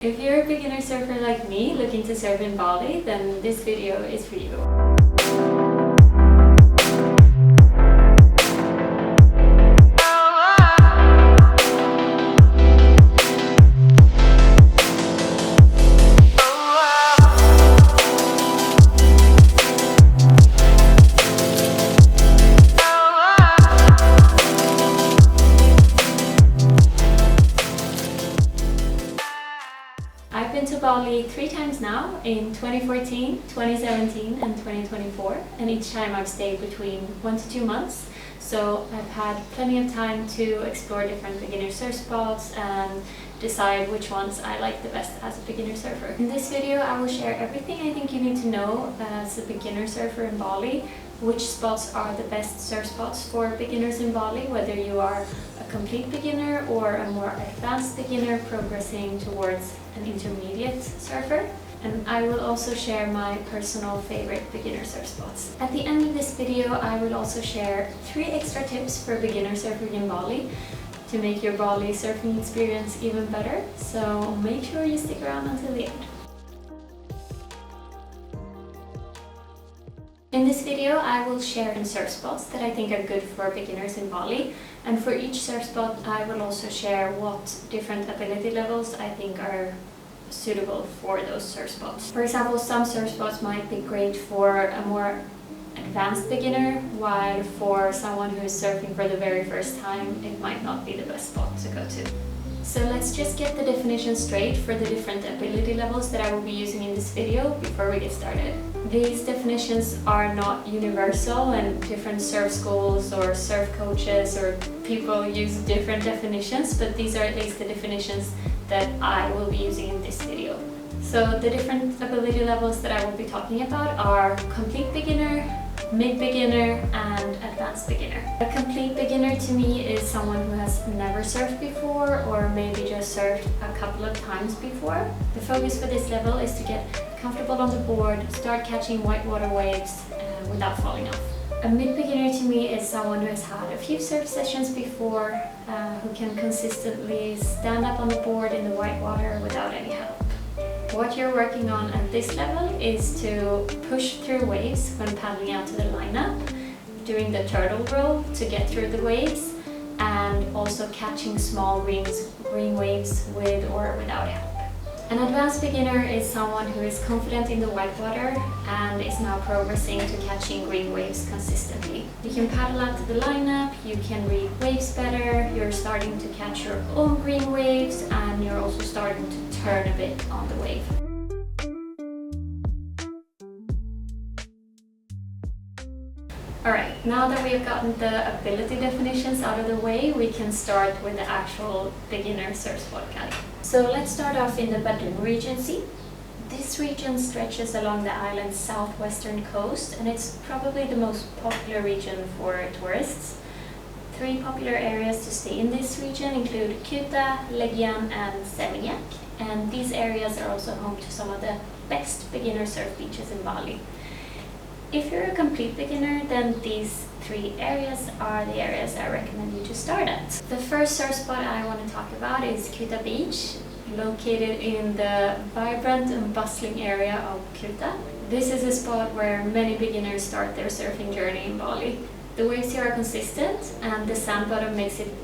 If you're a beginner surfer like me looking to surf in Bali, then this video is for you. I've been to Bali 3 times now, in 2014, 2017 and 2024, and each time I've stayed between 1 to 2 months, so I've had plenty of time to explore different beginner surf spots and decide which ones I like the best as a beginner surfer. In this video I will share everything I think you need to know as a beginner surfer in Bali, which spots are the best surf spots for beginners in Bali, whether you are a complete beginner or a more advanced beginner progressing towards an intermediate surfer. And I will also share my personal favorite beginner surf spots. At the end of this video I will also share 3 extra tips for beginner surfing in Bali to make your Bali surfing experience even better, so make sure you stick around until the end. In this video I will share some surf spots that I think are good for beginners in Bali, and for each surf spot I will also share what different ability levels I think are suitable for those surf spots. For example, some surf spots might be great for a more advanced beginner, while for someone who is surfing for the very first time it might not be the best spot to go to. So let's just get the definition straight for the different ability levels that I will be using in this video before we get started. These definitions are not universal, and different surf schools or surf coaches or people use different definitions, but these are at least the definitions that I will be using in this video. So the different ability levels that I will be talking about are complete beginner, mid-beginner and advanced beginner. A complete beginner to me is someone who has never surfed before or maybe just surfed a couple of times before. The focus for this level is to get comfortable on the board, start catching whitewater waves without falling off. A mid-beginner to me is someone who has had a few surf sessions before, who can consistently stand up on the board in the whitewater without any help. What you're working on at this level is to push through waves when paddling out to the lineup, doing the turtle roll to get through the waves, and also catching small green waves with or without help. An advanced beginner is someone who is confident in the whitewater and is now progressing to catching green waves consistently. You can paddle out to the lineup, you can read waves better, you're starting to catch your own green waves, and you're also starting to turn a bit on the wave. Alright, now that we have gotten the ability definitions out of the way, we can start with the actual beginner surf spot guide. So let's start off in the Badung Regency. This region stretches along the island's southwestern coast, and it's probably the most popular region for tourists. 3 popular areas to stay in this region include Kuta, Legian and Seminyak, and these areas are also home to some of the best beginner surf beaches in Bali. If you're a complete beginner, then these 3 areas are the areas I recommend you to start at. The first surf spot I want to talk about is Kuta Beach, located in the vibrant and bustling area of Kuta. This is a spot where many beginners start their surfing journey in Bali. The waves here are consistent and the sand bottom makes it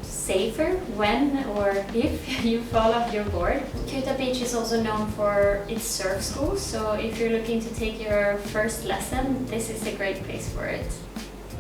safer when or if you fall off your board. Kuta Beach is also known for its surf school, so if you're looking to take your first lesson, this is a great place for it.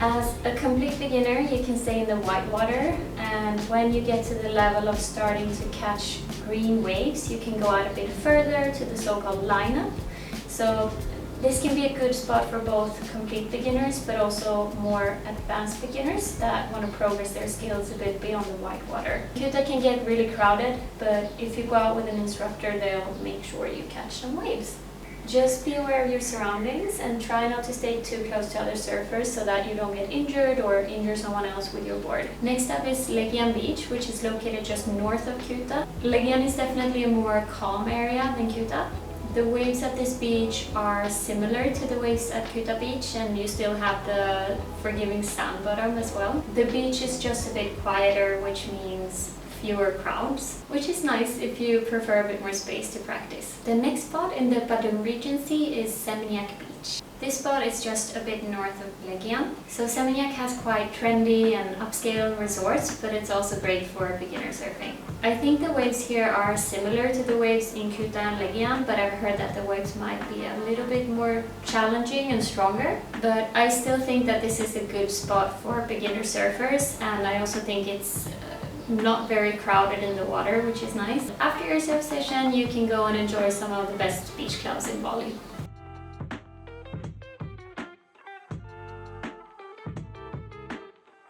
As a complete beginner, you can stay in the whitewater, and when you get to the level of starting to catch green waves, you can go out a bit further to the so-called lineup. So this can be a good spot for both complete beginners but also more advanced beginners that want to progress their skills a bit beyond the whitewater. Kuta can get really crowded, but if you go out with an instructor, they'll make sure you catch some waves. Just be aware of your surroundings and try not to stay too close to other surfers so that you don't get injured or injure someone else with your board. Next up is Legian Beach, which is located just north of Kuta. Legian is definitely a more calm area than Kuta. The waves at this beach are similar to the waves at Kuta Beach, and you still have the forgiving sand bottom as well. The beach is just a bit quieter, which means fewer crowds, which is nice if you prefer a bit more space to practice. The next spot in the Badung Regency is Seminyak Beach. This spot is just a bit north of Legian. So Seminyak has quite trendy and upscale resorts, but it's also great for beginner surfing. I think the waves here are similar to the waves in Kuta and Legian, but I've heard that the waves might be a little bit more challenging and stronger. But I still think that this is a good spot for beginner surfers, and I also think it's not very crowded in the water, which is nice. After your surf session, you can go and enjoy some of the best beach clubs in Bali.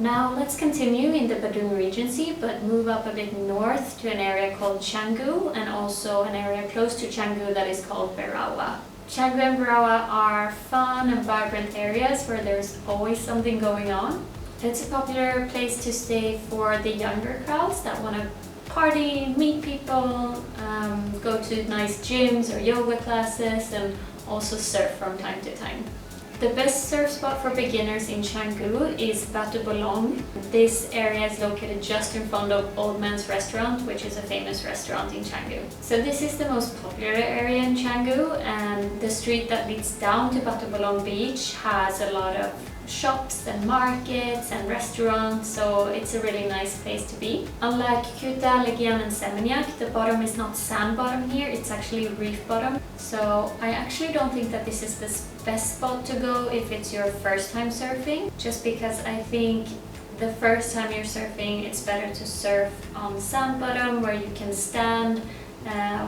Now let's continue in the Badung Regency, but move up a bit north to an area called Canggu, and also an area close to Canggu that is called Berawa. Canggu and Berawa are fun and vibrant areas where there's always something going on. It's a popular place to stay for the younger crowds that want to party, meet people, go to nice gyms or yoga classes, and also surf from time to time. The best surf spot for beginners in Canggu is Batu Bolong. This area is located just in front of Old Man's Restaurant, which is a famous restaurant in Canggu. So this is the most popular area in Canggu, and the street that leads down to Batu Bolong Beach has a lot of shops and markets and restaurants, so it's a really nice place to be. Unlike Kuta, Legian and Seminyak, the bottom is not sand bottom here, it's actually reef bottom. So I actually don't think that this is the best spot to go if it's your first time surfing, just because I think the first time you're surfing it's better to surf on sand bottom where you can stand,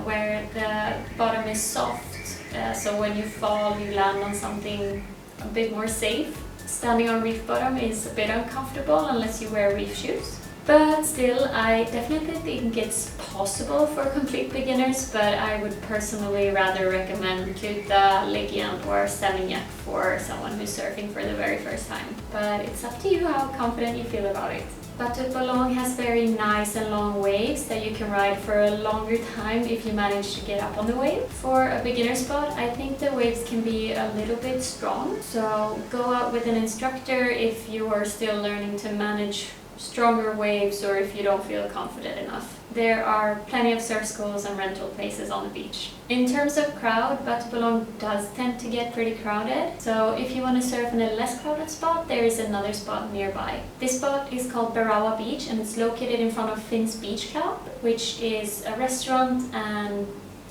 where the bottom is soft, so when you fall you land on something a bit more safe. Standing on reef bottom is a bit uncomfortable unless you wear reef shoes. But still, I definitely think it's possible for complete beginners, but I would personally rather recommend Kuta, Legian or Seminyak for someone who's surfing for the very first time. But it's up to you how confident you feel about it. Batu Bolong has very nice and long waves that you can ride for a longer time if you manage to get up on the wave. For a beginner spot, I think the waves can be a little bit strong, so go out with an instructor if you are still learning to manage stronger waves or if you don't feel confident enough. There are plenty of surf schools and rental places on the beach. In terms of crowd, Batu Bolong does tend to get pretty crowded, so if you want to surf in a less crowded spot, there is another spot nearby. This spot is called Berawa Beach and it's located in front of Finn's Beach Club, which is a restaurant and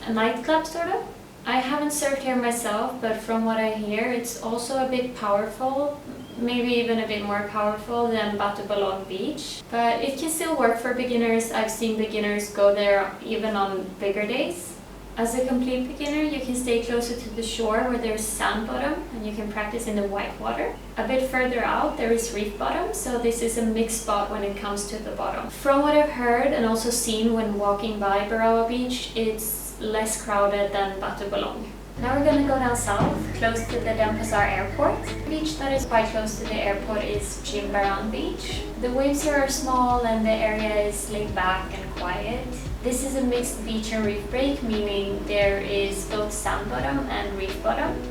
a nightclub sort of. I haven't surfed here myself, but from what I hear, it's also a bit powerful, maybe even a bit more powerful than Batu Bolong Beach. But it can still work for beginners. I've seen beginners go there even on bigger days. As a complete beginner, you can stay closer to the shore where there's sand bottom and you can practice in the white water. A bit further out there is reef bottom, so this is a mixed spot when it comes to the bottom. From what I've heard and also seen when walking by Berawa Beach, it's less crowded than Batu Bolong. Now we're going to go down south, close to the Denpasar airport. The beach that is quite close to the airport is Jimbaran beach. The waves here are small and the area is laid back and quiet. This is a mixed beach and reef break, meaning there is both sand bottom and reef bottom,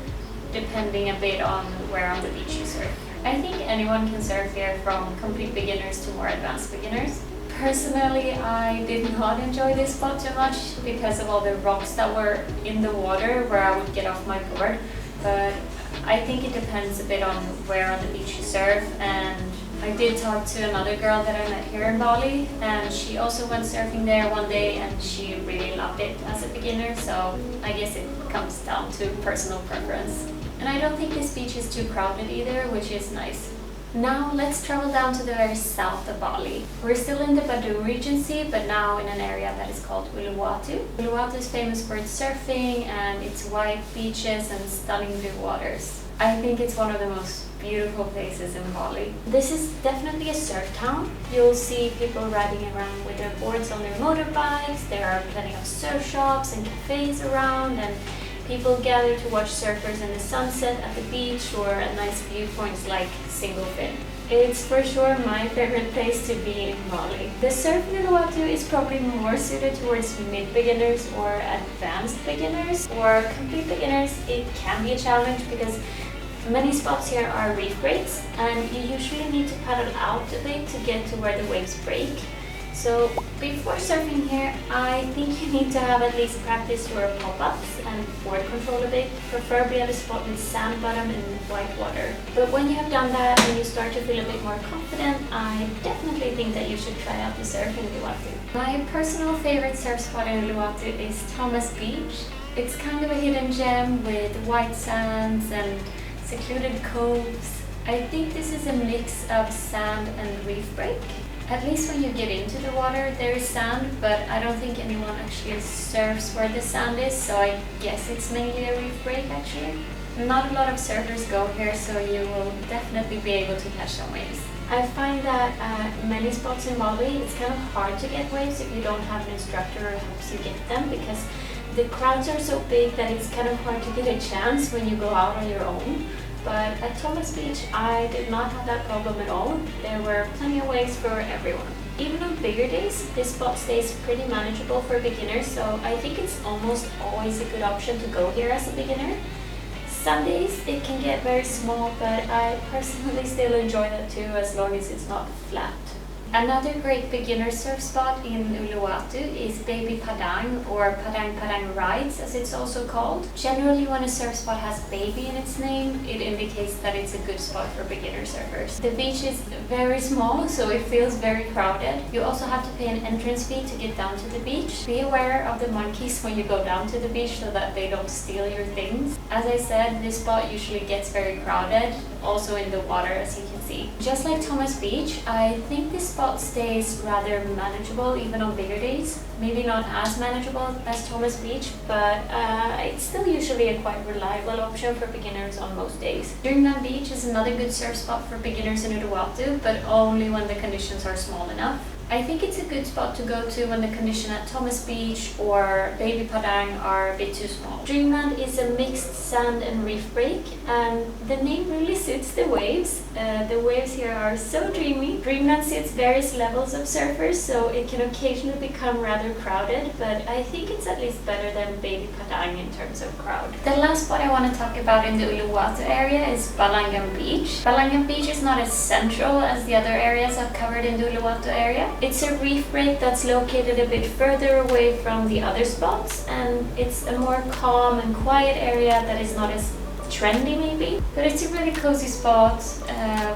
depending a bit on where on the beach you surf. I think anyone can surf here, from complete beginners to more advanced beginners. Personally, I did not enjoy this spot too much because of all the rocks that were in the water where I would get off my board, but I think it depends a bit on where on the beach you surf. And I did talk to another girl that I met here in Bali, and she also went surfing there one day and she really loved it as a beginner, so I guess it comes down to personal preference. And I don't think this beach is too crowded either, which is nice. Now let's travel down to the very south of Bali. We're still in the Badung Regency, but now in an area that is called Uluwatu. Uluwatu is famous for its surfing and its white beaches and stunning blue waters. I think it's one of the most beautiful places in Bali. This is definitely a surf town. You'll see people riding around with their boards on their motorbikes. There are plenty of surf shops and cafes around, and people gather to watch surfers in the sunset at the beach or at nice viewpoints like Single Fin. It's for sure my favorite place to be in Bali. The surf in Uluwatu is probably more suited towards mid-beginners or advanced beginners. Or complete beginners, it can be a challenge because many spots here are reef breaks and you usually need to paddle out a bit to get to where the waves break. So Before surfing here, I think you need to have at least practice your pop-ups and board control a bit, preferably at a spot with sand bottom and white water. But when you have done that and you start to feel a bit more confident, I definitely think that you should try out the surf in Uluwatu. My personal favorite surf spot in Uluwatu is Thomas Beach. It's kind of a hidden gem with white sands and secluded coves. I think this is a mix of sand and reef break. At least when you get into the water, there is sand, but I don't think anyone actually surfs where the sand is, so I guess it's mainly a reef break actually. Not a lot of surfers go here, so you will definitely be able to catch some waves. I find that at many spots in Bali, it's kind of hard to get waves if you don't have an instructor who helps you get them, because the crowds are so big that it's kind of hard to get a chance when you go out on your own. But at Thomas Beach, I did not have that problem at all. There were plenty of waves for everyone. Even on bigger days, this spot stays pretty manageable for beginners, so I think it's almost always a good option to go here as a beginner. Some days it can get very small, but I personally still enjoy that too, as long as it's not flat. Another great beginner surf spot in Uluwatu is Baby Padang, or Padang Padang Rides as it's also called. Generally when a surf spot has baby in its name, it indicates that it's a good spot for beginner surfers. The beach is very small, so it feels very crowded. You also have to pay an entrance fee to get down to the beach. Be aware of the monkeys when you go down to the beach so that they don't steal your things. As I said, this spot usually gets very crowded, also in the water as you can see. Just like Thomas Beach, I think this spot stays rather manageable even on bigger days. Maybe not as manageable as Thomas Beach, but it's still usually a quite reliable option for beginners on most days. Jimbaran Beach is another good surf spot for beginners in Uluwatu, but only when the conditions are small enough. I think it's a good spot to go to when the condition at Thomas Beach or Baby Padang are a bit too small. Dreamland is a mixed sand and reef break, and the name really suits the waves. The waves here are so dreamy. Dreamland suits various levels of surfers, so it can occasionally become rather crowded, but I think it's at least better than Baby Padang in terms of crowd. The last spot I want to talk about in the Uluwatu area is Balangan Beach. Balangan Beach is not as central as the other areas I've covered in the Uluwatu area. It's a reef break that's located a bit further away from the other spots, and it's a more calm and quiet area that is not as trendy maybe, but it's a really cozy spot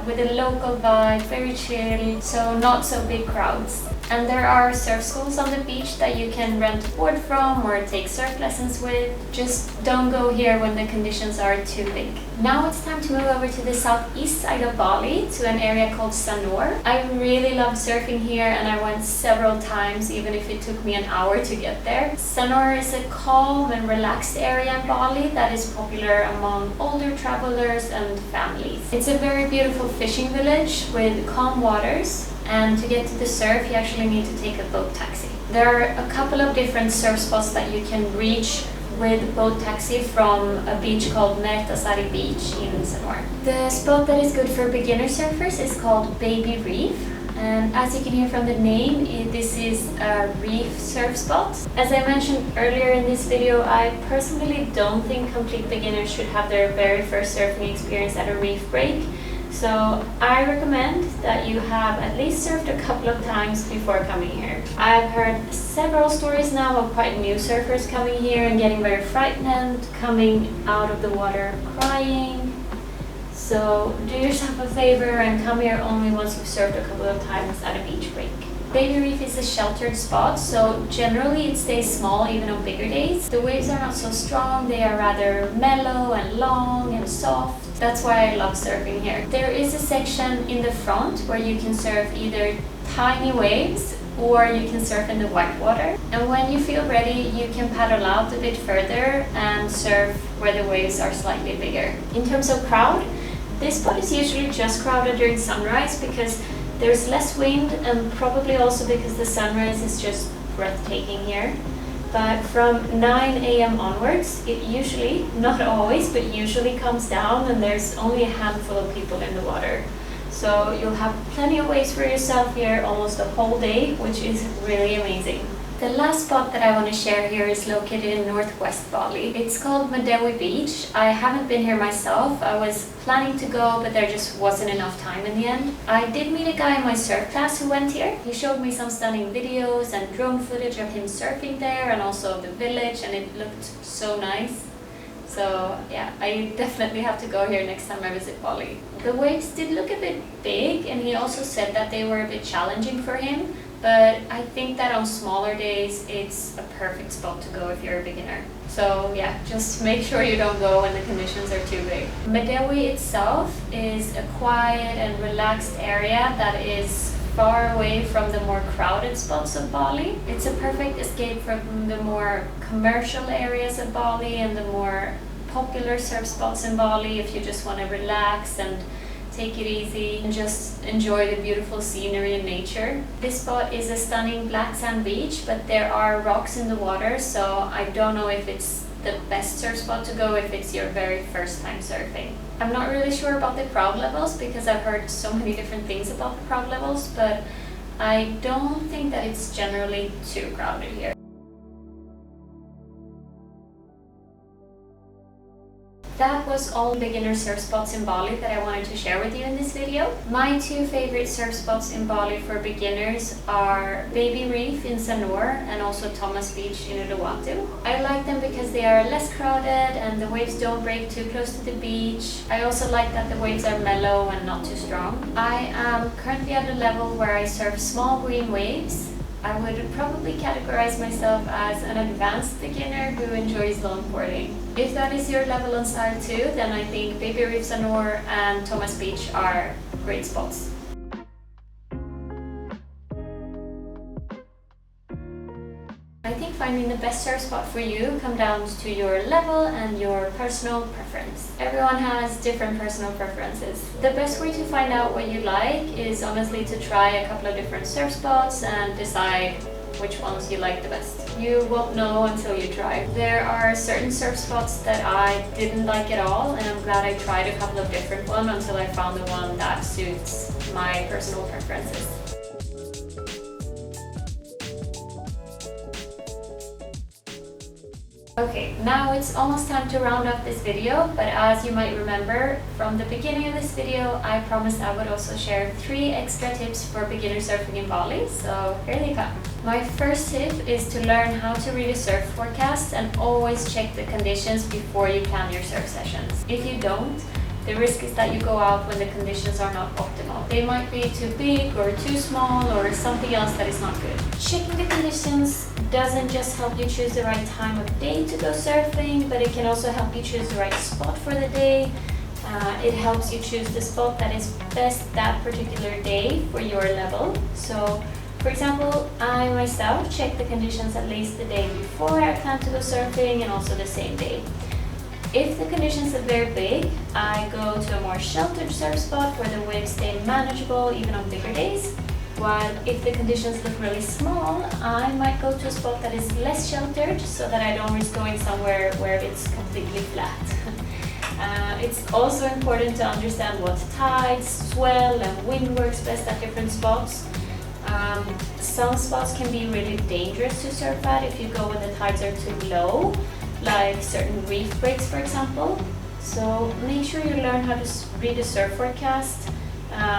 with a local vibe, very chill, so not so big crowds. And there are surf schools on the beach that you can rent a board from or take surf lessons with. Just don't go here when the conditions are too big. Now it's time to move over to the southeast side of Bali, to an area called Sanur. I really love surfing here, and I went several times, even if it took me an hour to get there. Sanur is a calm and relaxed area in Bali that is popular among older travelers and families. It's a very beautiful fishing village with calm waters, and to get to the surf you actually need to take a boat taxi. There are a couple of different surf spots that you can reach with boat taxi from a beach called Mertasari Beach in Sanur. The spot that is good for beginner surfers is called Baby Reef, and as you can hear from the name, this is a reef surf spot. As I mentioned earlier in this video, I personally don't think complete beginners should have their very first surfing experience at a reef break. So I recommend that you have at least surfed a couple of times before coming here. I've heard several stories now of quite new surfers coming here and getting very frightened, coming out of the water crying. So do yourself a favor and come here only once you've surfed a couple of times at a beach break. Baby Reef is a sheltered spot, so generally it stays small even on bigger days. The waves are not so strong, they are rather mellow and long and soft. That's why I love surfing here. There is a section in the front where you can surf either tiny waves or you can surf in the white water. And when you feel ready, you can paddle out a bit further and surf where the waves are slightly bigger. In terms of crowd, this spot is usually just crowded during sunrise because there's less wind, and probably also because the sunrise is just breathtaking here. But from 9 a.m. onwards, it usually, not always, but usually comes down and there's only a handful of people in the water. So you'll have plenty of waves for yourself here almost the whole day, which is really amazing. The last spot that I want to share here is located in northwest Bali. It's called Medewi Beach. I haven't been here myself. I was planning to go, but there just wasn't enough time in the end. I did meet a guy in my surf class who went here. He showed me some stunning videos and drone footage of him surfing there and also of the village, and it looked so nice. So yeah, I definitely have to go here next time I visit Bali. The waves did look a bit big, and he also said that they were a bit challenging for him. But I think that on smaller days, it's a perfect spot to go if you're a beginner. So yeah, just make sure you don't go when the conditions are too big. Medewi itself is a quiet and relaxed area that is far away from the more crowded spots of Bali. It's a perfect escape from the more commercial areas of Bali and the more popular surf spots in Bali if you just want to relax and take it easy and just enjoy the beautiful scenery and nature. This spot is a stunning black sand beach, but there are rocks in the water, so I don't know if it's the best surf spot to go if it's your very first time surfing. I'm not really sure about the crowd levels because I've heard so many different things about the crowd levels, but I don't think that it's generally too crowded here. That was all beginner surf spots in Bali that I wanted to share with you in this video. My two favorite surf spots in Bali for beginners are Baby Reef in Sanur and also Thomas Beach in Uluwatu. I like them because they are less crowded and the waves don't break too close to the beach. I also like that the waves are mellow and not too strong. I am currently at a level where I surf small green waves. I would probably categorize myself as an advanced beginner who enjoys longboarding. If that is your level and style too, then I think Baby Reef, Sanur and Thomas Beach are great spots. I think finding the best surf spot for you comes down to your level and your personal preference. Everyone has different personal preferences. The best way to find out what you like is honestly to try a couple of different surf spots and decide which ones you like the best. You won't know until you try. There are certain surf spots that I didn't like at all, and I'm glad I tried a couple of different ones until I found the one that suits my personal preferences. Okay, now it's almost time to round up this video, but as you might remember from the beginning of this video, I promised I would also share 3 extra tips for beginner surfing in Bali, so here they come. My first tip is to learn how to read a surf forecast and always check the conditions before you plan your surf sessions. If you don't, the risk is that you go out when the conditions are not optimal. They might be too big or too small or something else that is not good. Checking the conditions doesn't just help you choose the right time of day to go surfing, but it can also help you choose the right spot for the day. It helps you choose the spot that is best that particular day for your level. So, for example, I myself check the conditions at least the day before I plan to go surfing and also the same day. If the conditions are very big, I go to a more sheltered surf spot where the waves stay manageable even on bigger days. While if the conditions look really small, I might go to a spot that is less sheltered so that I don't risk going somewhere where it's completely flat. It's also important to understand what tides, swell and wind works best at different spots. Some spots can be really dangerous to surf at if you go when the tides are too low, like certain reef breaks for example. So make sure you learn how to read a surf forecast,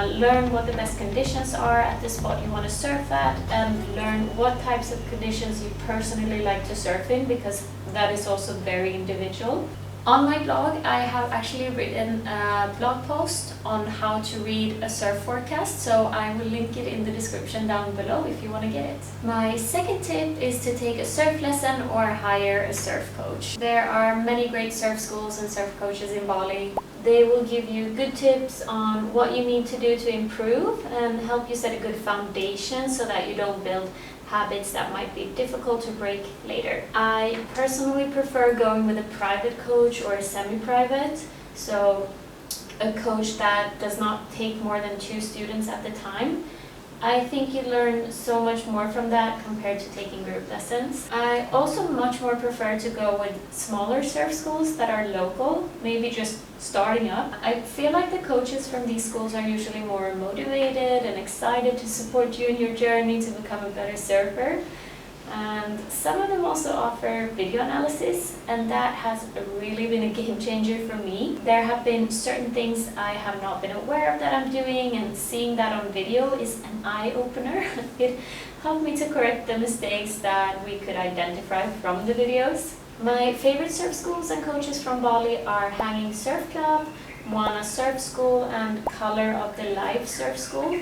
learn what the best conditions are at the spot you want to surf at, and learn what types of conditions you personally like to surf in, because that is also very individual. On my blog, I have actually written a blog post on how to read a surf forecast, so I will link it in the description down below if you want to get it. My second tip is to take a surf lesson or hire a surf coach. There are many great surf schools and surf coaches in Bali. They will give you good tips on what you need to do to improve and help you set a good foundation so that you don't build habits that might be difficult to break later. I personally prefer going with a private coach or a semi-private, so a coach that does not take more than 2 students at the time. I think you learn so much more from that compared to taking group lessons. I also much more prefer to go with smaller surf schools that are local, maybe just starting up. I feel like the coaches from these schools are usually more motivated and excited to support you in your journey to become a better surfer. And some of them also offer video analysis, and that has really been a game changer for me. There have been certain things I have not been aware of that I'm doing, and seeing that on video is an eye-opener. It helped me to correct the mistakes that we could identify from the videos. My favorite surf schools and coaches from Bali are Hanging Surf Club, Moana Surf School, and Color of the Life Surf School.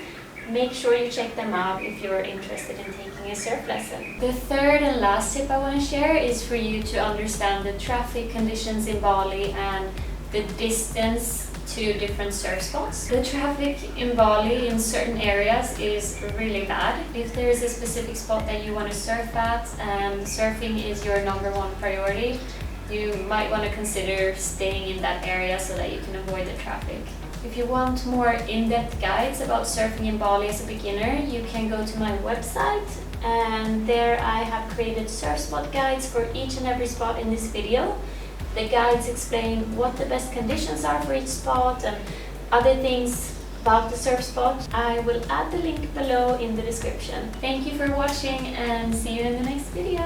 Make sure you check them out if you're interested in taking a surf lesson. The third and last tip I want to share is for you to understand the traffic conditions in Bali and the distance to different surf spots. The traffic in Bali in certain areas is really bad. If there is a specific spot that you want to surf at and surfing is your #1 priority, you might want to consider staying in that area so that you can avoid the traffic. If you want more in-depth guides about surfing in Bali as a beginner, you can go to my website, and there I have created surf spot guides for each and every spot in this video. The guides explain what the best conditions are for each spot and other things about the surf spot. I will add the link below in the description. Thank you for watching, and see you in the next video.